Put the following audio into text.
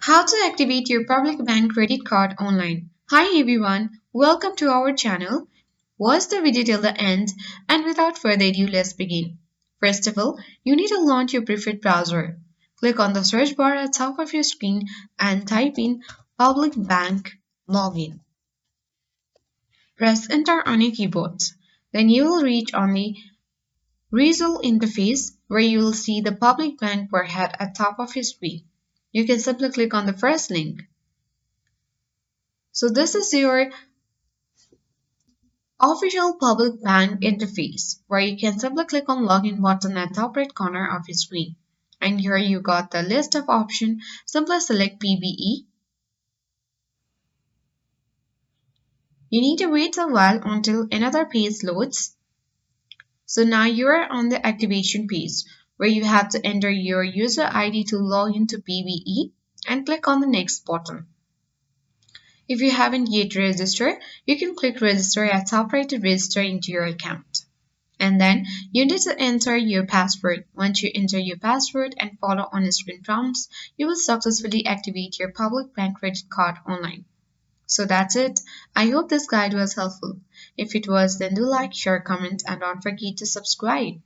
How to activate your public bank credit card online. Hi everyone, welcome to our channel. Watch the video till the end and without further ado, let's begin. First of all, you need to launch your preferred browser. Click on the search bar at the top of your screen and type in public bank login. Press enter on your keyboard. Then you will reach on the result interface where you will see the public bank warhead at top of your screen. You can simply click on the first link. So this is your official public bank interface where you can simply click on login button at top right corner of your screen. And here you got the list of options. Simply select PBE. You need to wait a while until another page loads. So now you are on the activation page where you have to enter your user ID to log into PBE and click on the next button. If you haven't yet registered, you can click register at top right to register into your account. And then you need to enter your password. Once you enter your password and follow on the screen prompts, you will successfully activate your public bank credit card online. So that's it. I hope this guide was helpful. If it was, then do like, share, comment, and don't forget to subscribe.